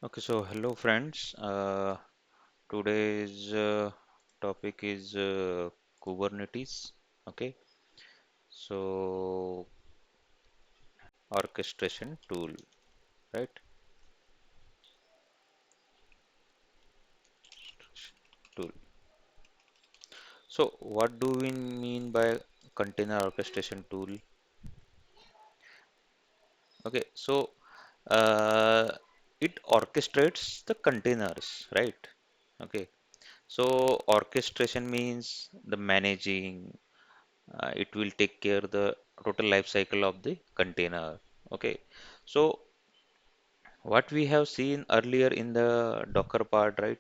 Okay, so hello friends. Today's topic is Kubernetes. Okay, so orchestration tool, right? Tool. So what do we mean by container orchestration tool? Okay, so uh, it orchestrates the containers, right? Okay, so orchestration means the managing. It will take care the total life cycle of the container. Okay, so what we have seen earlier in the Docker part, right?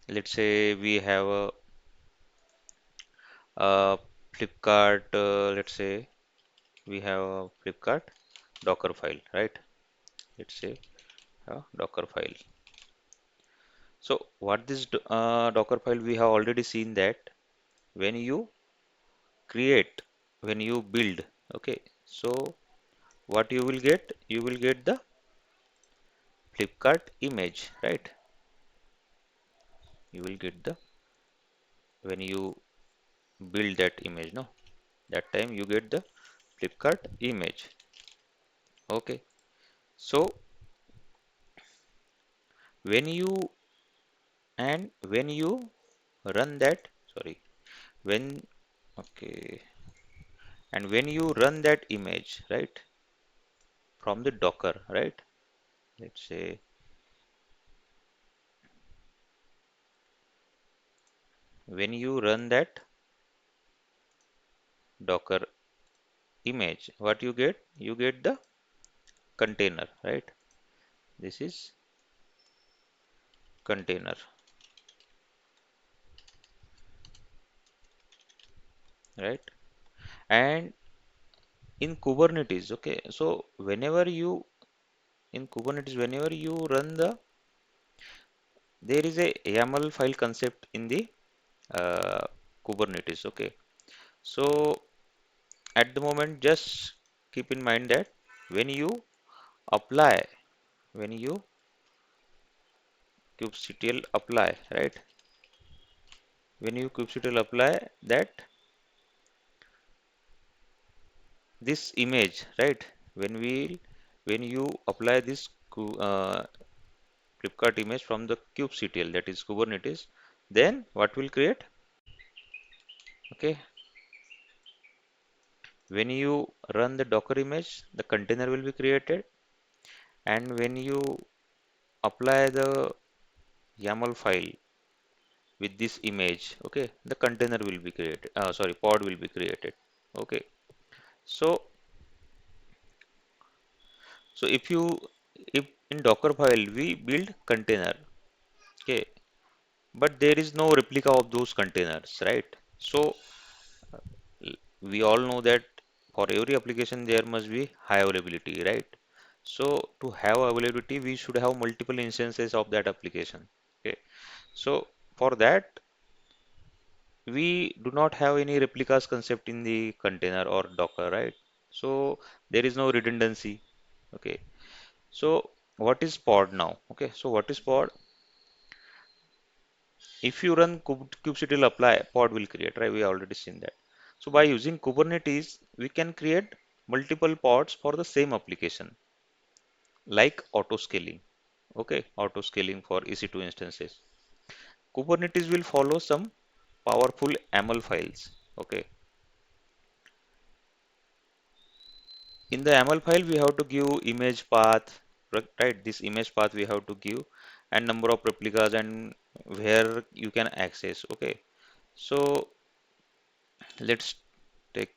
Let's say we have a Flipkart, let's say we have a Flipkart Docker file, right? Let's say a Docker file. So what this Docker file, we have already seen that when you create, when you build, okay, so what you will get the Flipkart image, right? You will get the when you build that image, no? That time you get the Flipkart image. Okay. So when you when you run that, sorry, when okay, and when you run that image, right, from the Docker, right? Let's say when you run that Docker image, what you get? You get the container, right? This is container, right? And in Kubernetes, okay, so whenever you run there is a YAML file concept in the uh, Kubernetes, okay. So at the moment, just keep in mind that when you apply, when you kubectl apply, right? When you kubectl apply that this image, right? When you apply this Flipkart image from the kubectl, that is Kubernetes, then what will create? Okay, when you run the Docker image, the container will be created, and when you apply the YAML file with this image, okay, the container will be created. Sorry, pod will be created. Okay, so if you if in Docker file we build container, okay, but there is no replica of those containers, right? So we all know that for every application there must be high availability, right? So to have availability, we should have multiple instances of that application. Okay, so for that we do not have any replicas concept in the container or Docker, right? So there is no redundancy. Okay, so what is pod now? Okay, so what is pod? If you run kubectl apply, pod will create, right? We already seen that. So by using Kubernetes, we can create multiple pods for the same application, like auto scaling. Okay, auto scaling for EC2 instances. Kubernetes will follow some powerful YAML files. Okay, in the YAML file, we have to give image path, right? This image path we have to give, and number of replicas and where you can access. Okay, so let's take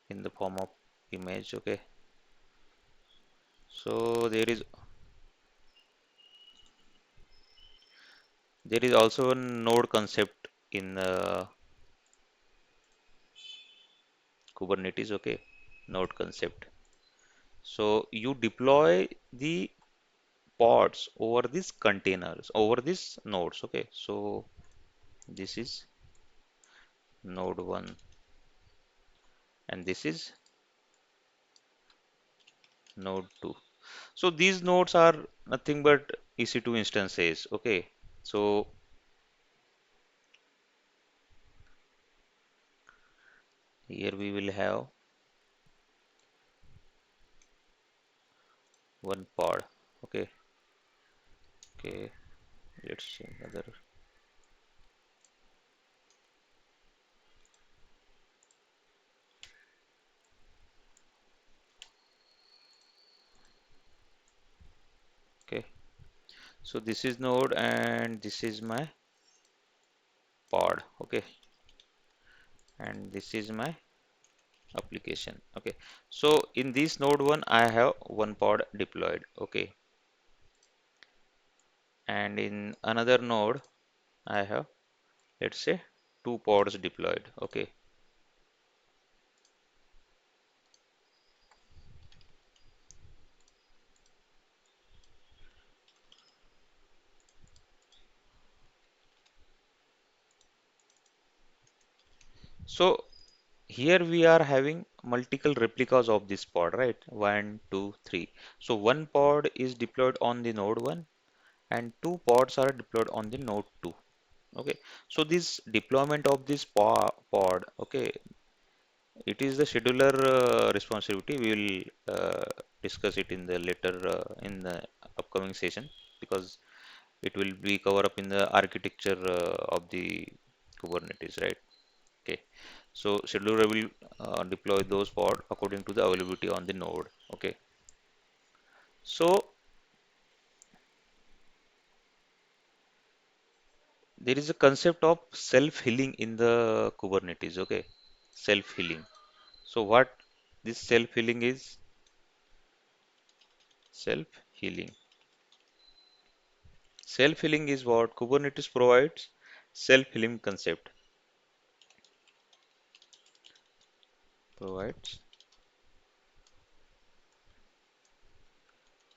in the form of image. Okay, so there is also a node concept in Kubernetes. Okay, node concept. So you deploy the pods over these containers, over these nodes. Okay, so this is node 1 and this is node 2. So these nodes are nothing but EC2 instances. Okay. So here we will have one pod. Okay. Okay. Let's see another. Okay. So this is node and this is my pod. Okay. And this is my application. Okay. So in this node one, I have one pod deployed. Okay. And in another node, I have, let's say, two pods deployed. Okay. So here we are having multiple replicas of this pod, right? One, two, three. So one pod is deployed on the node one and two pods are deployed on the node two. Okay. So this deployment of this pod, okay, it is the scheduler responsibility. We will discuss it in the later in the upcoming session because it will be covered up in the architecture of the Kubernetes, right? Okay. So scheduler will deploy those pod according to the availability on the node. Okay. So there is a concept of self-healing in the Kubernetes. Okay. Self-healing. So what this self-healing is? Self-healing. Self-healing is what Kubernetes provides. Self-healing concept provides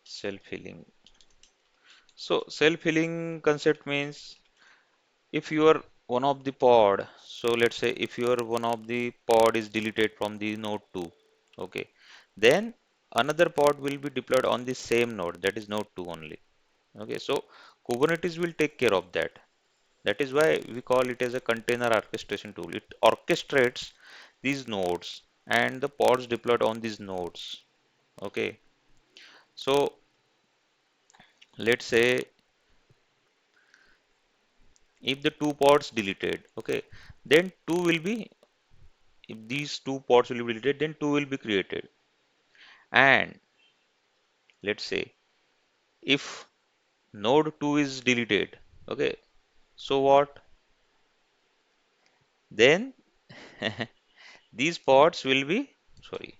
self-healing. So self-healing concept means if you are one of the pod, so let's say if your one of the pod is deleted from the node 2, okay, then another pod will be deployed on the same node, that is node 2 only. Okay, so Kubernetes will take care of that. That is why we call it as a container orchestration tool. It orchestrates these nodes and the pods deployed on these nodes. Okay, so let's say if the two pods deleted, okay, then two will be, if these two pods will be deleted, then two will be created. And let's say if node 2 is deleted, okay, so what? Then these pods will be, sorry,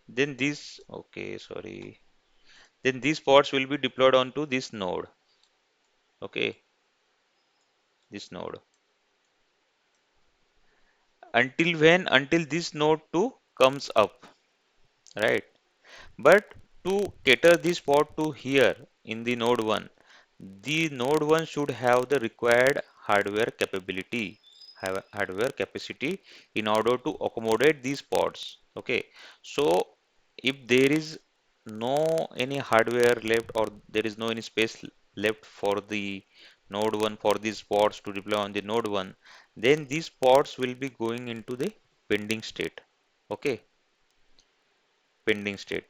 then these, okay, sorry, then these pods will be deployed onto this node, okay, this node. Until when? Until this node 2 comes up, right? But to cater this pod to here in the node 1, the node 1 should have the required hardware capability, have hardware capacity in order to accommodate these pods. Okay, so if there is no any hardware left or there is no any space left for the node 1 for these pods to deploy on the node 1, then these pods will be going into the pending state. Okay, pending state.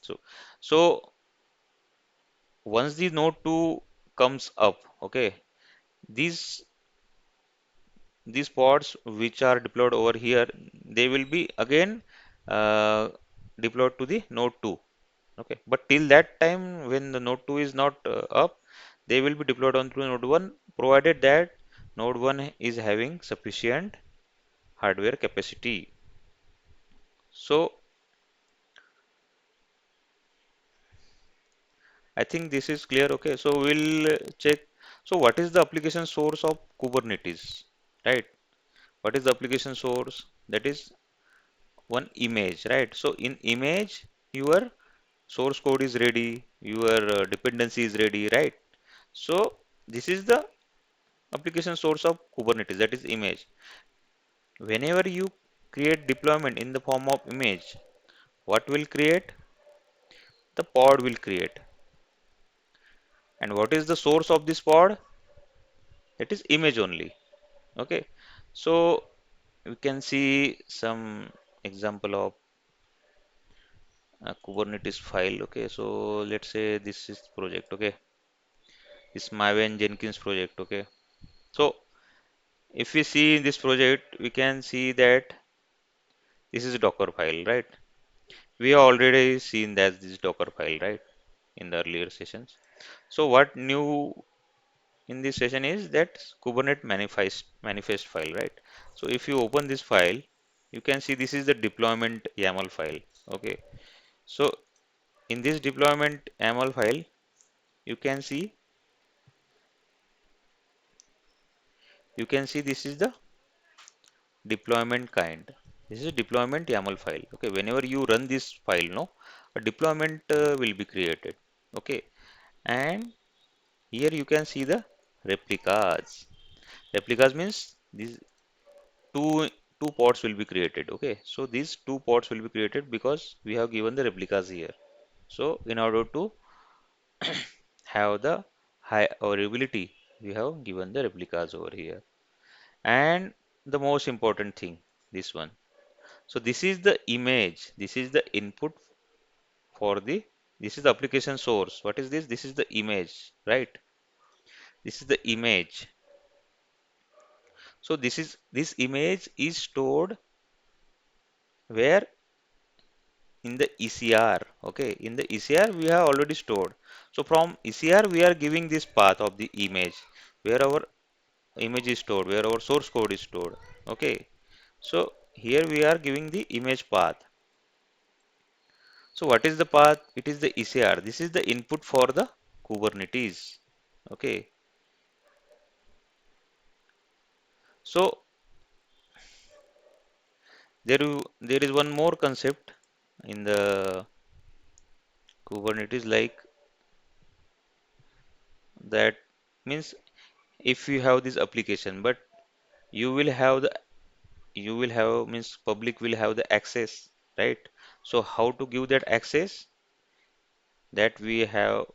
So, so once the node 2 comes up, okay, these these pods which are deployed over here, they will be again uh, deployed to the node 2. Okay, but till that time, when the node 2 is not up, they will be deployed onto node 1, provided that node 1 is having sufficient hardware capacity. So I think this is clear. Okay, so we'll check. So what is the application source of Kubernetes, right? What is the application source? That is one image, right? So in image, your source code is ready, your dependency is ready, right? So this is the application source of Kubernetes, that is image. Whenever you create deployment in the form of image, what will create? The pod will create. And what is the source of this pod? It is image only. Okay. So we can see some example of a Kubernetes file. Okay. So let's say this is project. Okay. This Maven Jenkins project. Okay. So if we see in this project, we can see that this is a Docker file, right? We have already seen that this Docker file, right, in the earlier sessions. So what new in this session is that Kubernetes manifest file, right? So if you open this file, you can see this is the deployment YAML file. Okay. So in this deployment YAML file, you can see this is the deployment kind. This is deployment YAML file. Okay. Whenever you run this file, no, a deployment will be created. Okay. And here you can see the replicas. Replicas means these two two pods will be created. Okay, so these two pods will be created because we have given the replicas here. So in order to have the high availability, we have given the replicas over here. And the most important thing, this one. So this is the image. This is the input for the. This is the application source. What is this? This is the image, right? This is the image. So this image is stored where in the ECR. Okay, in the ECR we have already stored. So from ECR we are giving this path of the image where our image is stored, where our source code is stored. Okay, so here we are giving the image path. So what is the path? It is the ECR. This is the input for the Kubernetes. Okay, so there is one more concept in the Kubernetes, like that means if you have this application, but you will have the you will have means public will have the access, right? So how to give that access? That we have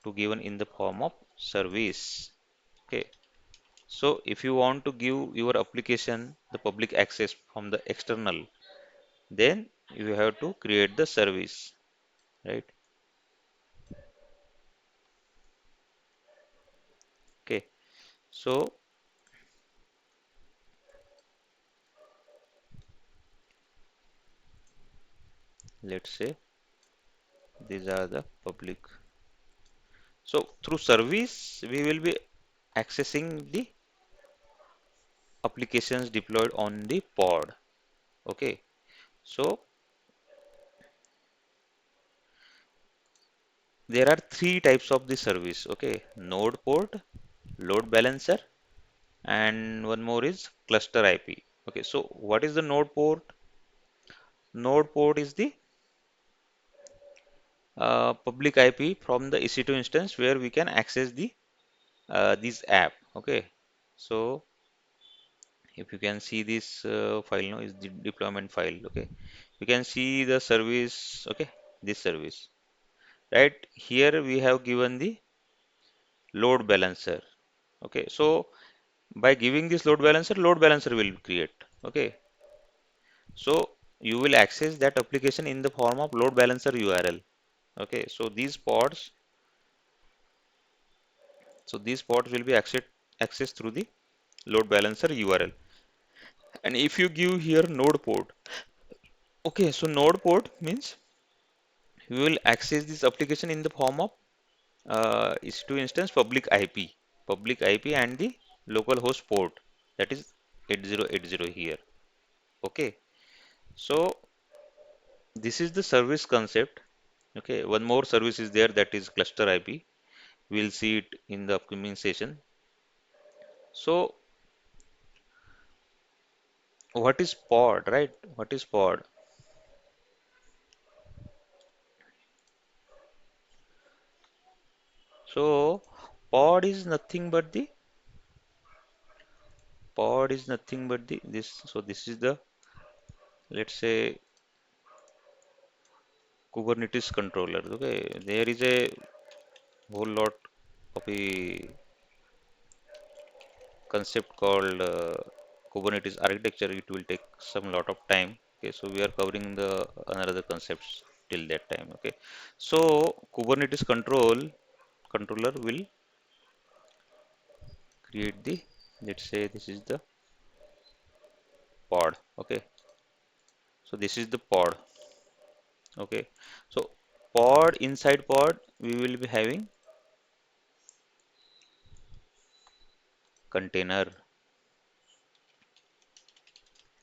to given in the form of service. Okay, so if you want to give your application the public access from the external, then you have to create the service, right? Okay, so let's say these are the public. So through service we will be accessing the applications deployed on the pod. Okay, so there are three types of the service. Okay, node port, load balancer, and one more is cluster IP. Okay, so what is the node port? Node port is the public IP from the EC2 instance where we can access the this app. Okay, so if you can see this file now is the deployment file. Okay, you can see the service. Okay, this service. Right here we have given the load balancer. Okay, so by giving this load balancer will create. Okay, so you will access that application in the form of load balancer URL. Okay, so these pods will be accessed through the load balancer URL. And if you give here node port, okay, so node port means you will access this application in the form of EC2 instance public IP and the local host port, that is 8080 here. Okay, so this is the service concept. Okay, one more service is there, that is cluster IP. We'll see it in the upcoming session. So what is pod, right? What is pod? So pod is nothing but the this. So this is the, let's say, Kubernetes controller. Okay, there is a whole lot of a concept called Kubernetes architecture. It will take some lot of time. Okay, so we are covering the another concepts till that time. Okay, so Kubernetes controller will create the, let's say this is the pod. Okay, so this is the pod. Okay, so pod, inside pod we will be having container.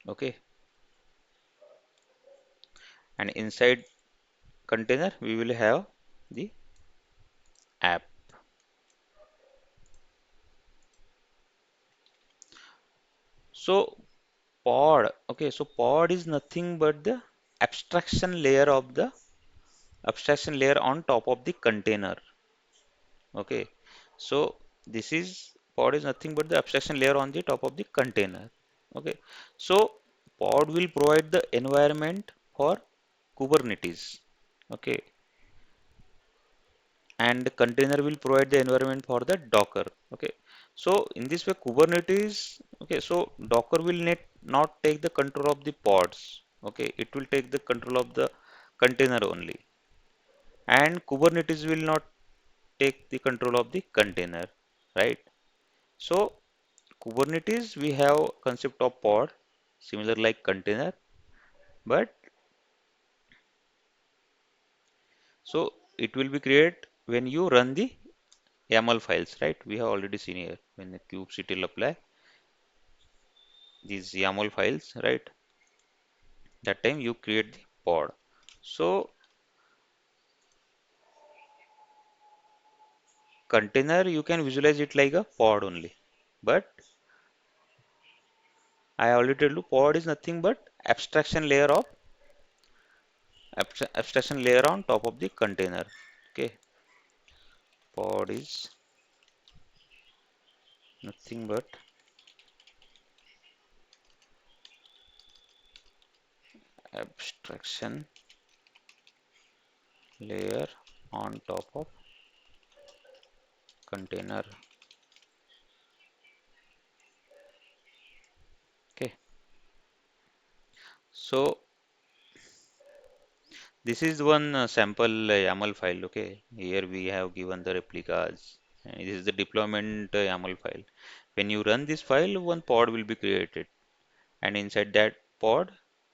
Okay, and inside container we will have the app. So pod, okay, so pod is nothing but the abstraction layer of the abstraction layer on top of the container. Okay, so this is pod is nothing but the abstraction layer on the top of the container. Okay, so pod will provide the environment for Kubernetes. Okay, and the container will provide the environment for the Docker. Okay, so in this way, Kubernetes. Okay, so Docker will not take the control of the pods. Okay, it will take the control of the container only, and Kubernetes will not take the control of the container, right? So Kubernetes we have concept of pod, similar like container, but so it will be created when you run the YAML files, right? We have already seen here when the kubectl apply these YAML files, right? That time you create the pod. So container you can visualize it like a pod only. But I already told you pod is nothing but abstraction layer on top of the container. Okay, pod is nothing but abstraction layer on top of container. Okay, so this is one sample YAML file. Okay, here we have given the replicas. And this is the deployment YAML file. When you run this file, one pod will be created, and inside that pod,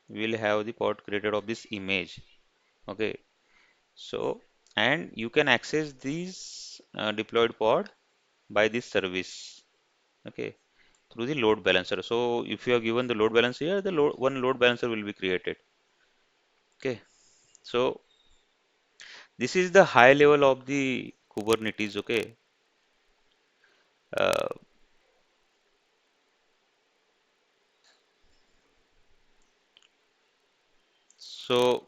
we will have the pod created of this image. Okay, so and you can access these deployed pod by this service. Okay, through the load balancer. So if you are given the load balancer here, the one load balancer will be created. Okay, so this is the high level of the Kubernetes. Okay, uh, so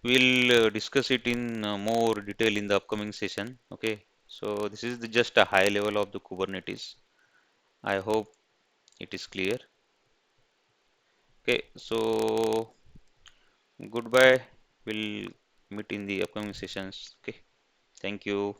we'll discuss it in more detail in the upcoming session. Okay, so this is just a high level of the Kubernetes. I hope it is clear. Okay, so goodbye. We'll meet in the upcoming sessions. Okay, thank you.